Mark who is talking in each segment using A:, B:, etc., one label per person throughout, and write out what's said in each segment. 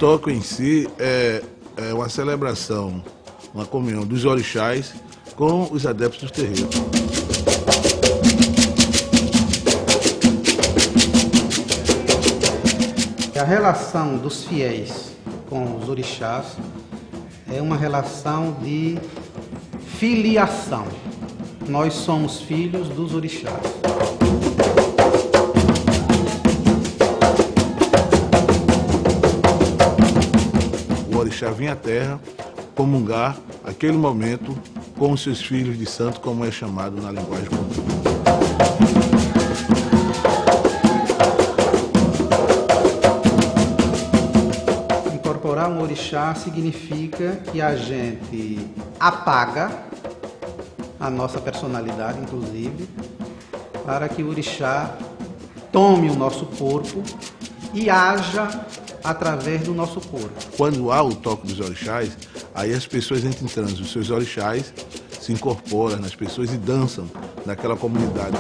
A: toco em si é uma celebração, uma comunhão dos orixás com os adeptos dos terreiros.
B: A relação dos fiéis com os orixás é uma relação de filiação. Nós somos filhos dos orixás.
A: O orixá vinha à terra comungar aquele momento com os seus filhos de santo, como é chamado na linguagem comum.
B: Incorporar um orixá significa que a gente apaga a nossa personalidade, inclusive, para que o orixá tome o nosso corpo e haja através do nosso corpo.
A: Quando há o toque dos orixás, aí as pessoas entram em transe, os seus orixás se incorporam nas pessoas e dançam naquela comunidade.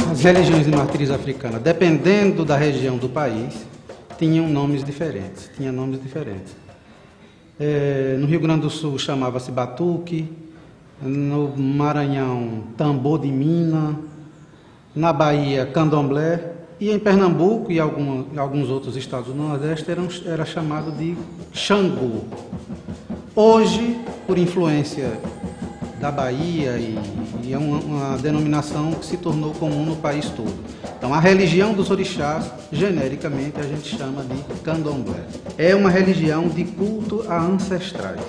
B: As religiões de matriz africana, dependendo da região do país, tinham nomes diferentes. No Rio Grande do Sul chamava-se batuque, no Maranhão tambor de mina, na Bahia candomblé, e em Pernambuco e alguns outros estados do Nordeste era chamado de Xangô. Hoje, por influência da Bahia, e é uma denominação que se tornou comum no país todo. Então, a religião dos orixás, genericamente, a gente chama de candomblé. É uma religião de culto a ancestrais.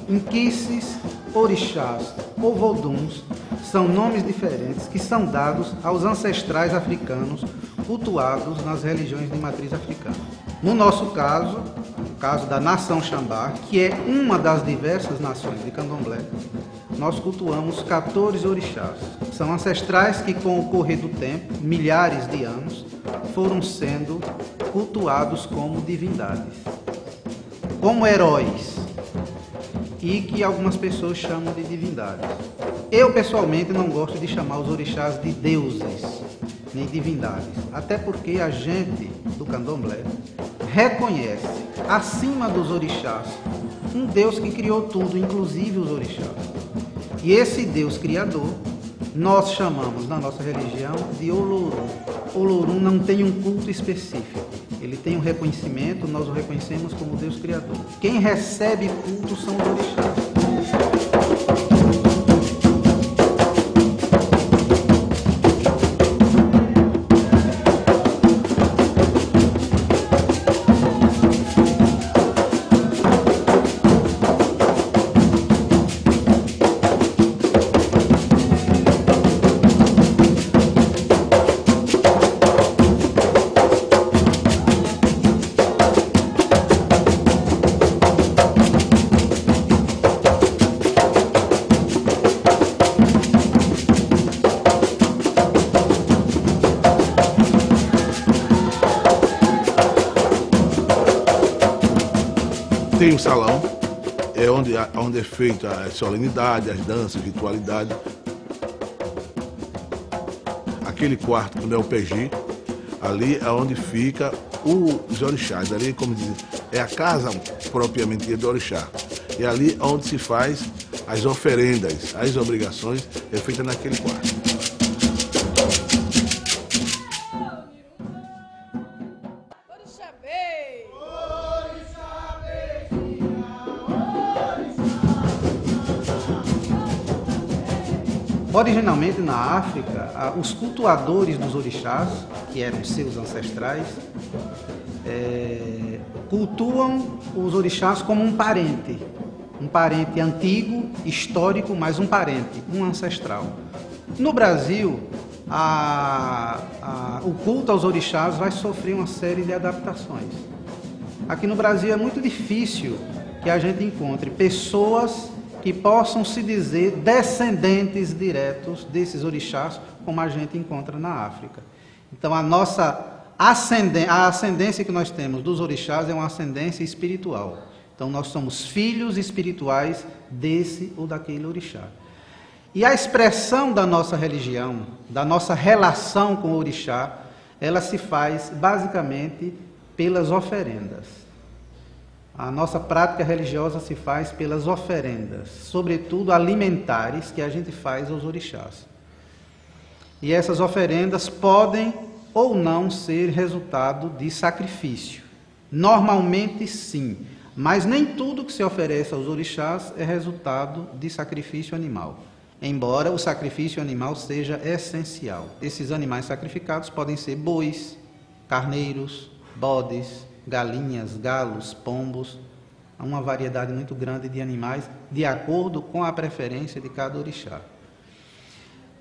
B: Inquices, orixás ou voduns são nomes diferentes que são dados aos ancestrais africanos cultuados nas religiões de matriz africana. No nosso caso, o caso da nação Xambá, que é uma das diversas nações de candomblé, nós cultuamos 14 orixás. São ancestrais que, com o correr do tempo, milhares de anos, foram sendo cultuados como divindades, como heróis, e que algumas pessoas chamam de divindades. Eu, pessoalmente, não gosto de chamar os orixás de deuses, nem divindades, até porque a gente do candomblé reconhece, acima dos orixás, um Deus que criou tudo, inclusive os orixás. E esse Deus criador, nós chamamos na nossa religião de Olorum. Olorum não tem um culto específico, ele tem um reconhecimento, nós o reconhecemos como Deus criador. Quem recebe culto são os orixás.
A: Tem um salão, onde é feita a solenidade, as danças, a ritualidade. Aquele quarto, quando é o PG, ali é onde fica os orixás. Ali, como diz, é a casa propriamente dita do orixá. E ali é onde se faz as oferendas, as obrigações, é feita naquele quarto.
B: Originalmente na África, os cultuadores dos orixás, que eram seus ancestrais, cultuam os orixás como um parente antigo, histórico, mas um parente, um ancestral. No Brasil, o culto aos orixás vai sofrer uma série de adaptações. Aqui no Brasil é muito difícil que a gente encontre pessoas que possam se dizer descendentes diretos desses orixás, como a gente encontra na África. Então, a ascendência que nós temos dos orixás é uma ascendência espiritual. Então, nós somos filhos espirituais desse ou daquele orixá. E a expressão da nossa religião, da nossa relação com o orixá, ela se faz basicamente pelas oferendas. A nossa prática religiosa se faz pelas oferendas, sobretudo alimentares, que a gente faz aos orixás. E essas oferendas podem ou não ser resultado de sacrifício. Normalmente sim, mas nem tudo que se oferece aos orixás é resultado de sacrifício animal, embora o sacrifício animal seja essencial. Esses animais sacrificados podem ser bois, carneiros, bodes, galinhas, galos, pombos, uma variedade muito grande de animais, de acordo com a preferência de cada orixá.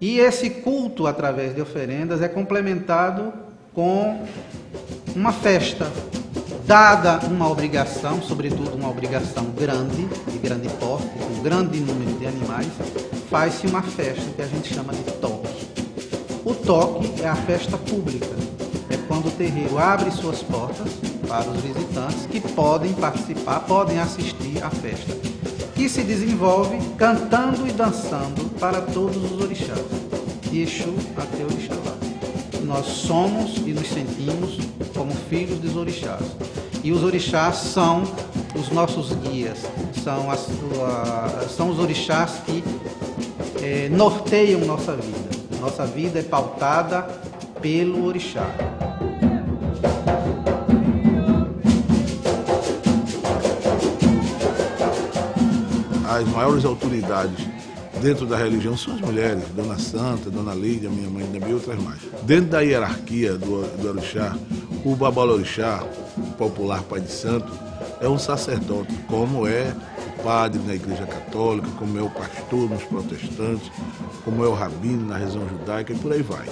B: E esse culto, através de oferendas, é complementado com uma festa, dada uma obrigação, sobretudo uma obrigação grande, de grande porte, com grande número de animais, faz-se uma festa que a gente chama de toque. O toque é a festa pública, é quando o terreiro abre suas portas para os visitantes que podem participar, podem assistir à festa, que se desenvolve cantando e dançando para todos os orixás, de Exu até Orixalá. Nós somos e nos sentimos como filhos dos orixás. E os orixás são os nossos guias, são os orixás que norteiam nossa vida. Nossa vida é pautada pelo orixá.
A: As maiores autoridades dentro da religião são as mulheres, Dona Santa, Dona Lídia, minha mãe e outras mais. Dentro da hierarquia do orixá, o babalorixá, o popular pai de santo, é um sacerdote, como é o padre na igreja católica, como é o pastor nos protestantes, como é o rabino na religião judaica e por aí vai.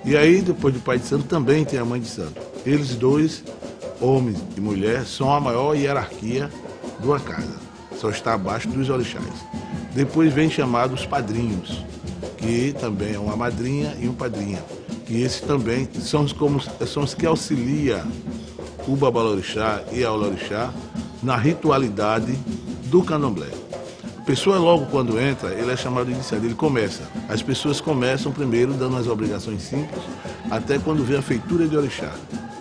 A: E aí, depois do pai de santo, também tem a mãe de santo. Eles dois, homem e mulher, são a maior hierarquia de uma casa. Só está abaixo dos orixás. Depois vem chamados padrinhos, que também é uma madrinha e um padrinho. E esses também são os que auxiliam o babalorixá e a olorixá na ritualidade do candomblé. A pessoa logo quando entra, ele é chamado de iniciado, ele começa. As pessoas começam primeiro dando as obrigações simples, até quando vê a feitura de orixá.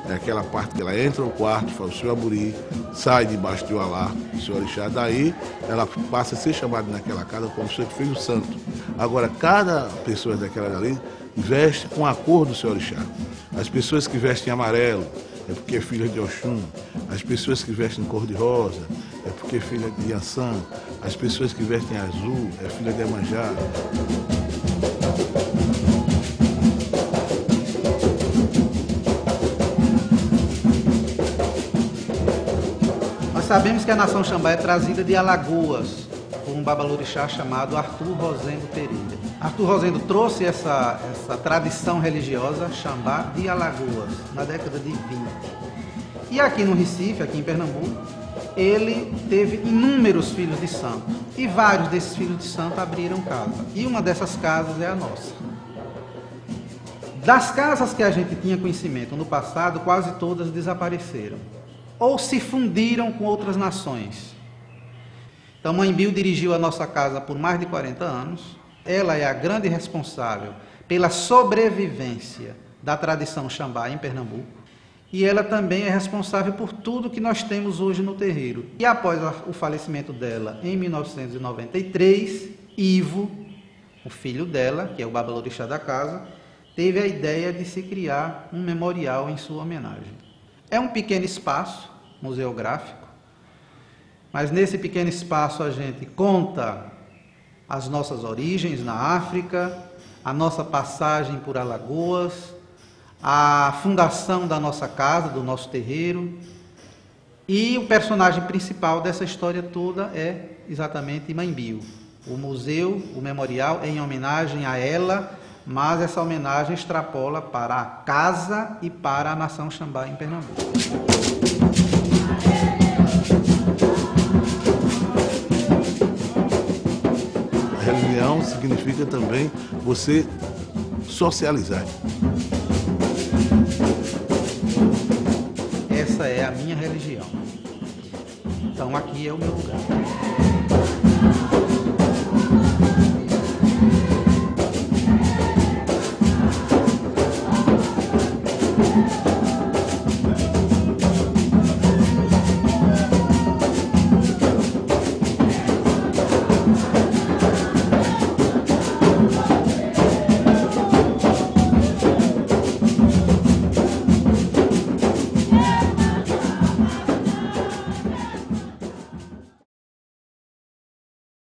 A: É aquela parte que ela entra no quarto, faz o seu aburi, sai debaixo do alá, do seu orixá. Daí ela passa a ser chamada naquela casa como pessoa que fez o santo. Agora, cada pessoa daquela ali veste com a cor do seu orixá. As pessoas que vestem amarelo é porque é filha de Oxum. As pessoas que vestem cor de rosa é porque é filha de Yansan. As pessoas que vestem azul é filha de Iemanjá.
B: Sabemos que a nação Xambá é trazida de Alagoas, por um babalorixá chamado Arthur Rosendo Pereira. Arthur Rosendo trouxe essa tradição religiosa Xambá de Alagoas, na década de 20. E aqui no Recife, aqui em Pernambuco, ele teve inúmeros filhos de santo. E vários desses filhos de santo abriram casa. E uma dessas casas é a nossa. Das casas que a gente tinha conhecimento no passado, quase todas desapareceram ou se fundiram com outras nações. Então, Mãe Bill dirigiu a nossa casa por mais de 40 anos. Ela é a grande responsável pela sobrevivência da tradição Xambá em Pernambuco. E ela também é responsável por tudo que nós temos hoje no terreiro. E após o falecimento dela, em 1993, Ivo, o filho dela, que é o babalorixá da casa, teve a ideia de se criar um memorial em sua homenagem. É um pequeno espaço museográfico, mas nesse pequeno espaço a gente conta as nossas origens na África, a nossa passagem por Alagoas, a fundação da nossa casa, do nosso terreiro, e o personagem principal dessa história toda é exatamente Mãe Bill. O museu, o memorial é em homenagem a ela, mas essa homenagem extrapola para a casa e para a nação Xambá em Pernambuco.
A: A religião significa também você socializar.
B: Essa é a minha religião. Então aqui é o meu lugar.
A: Obrigado.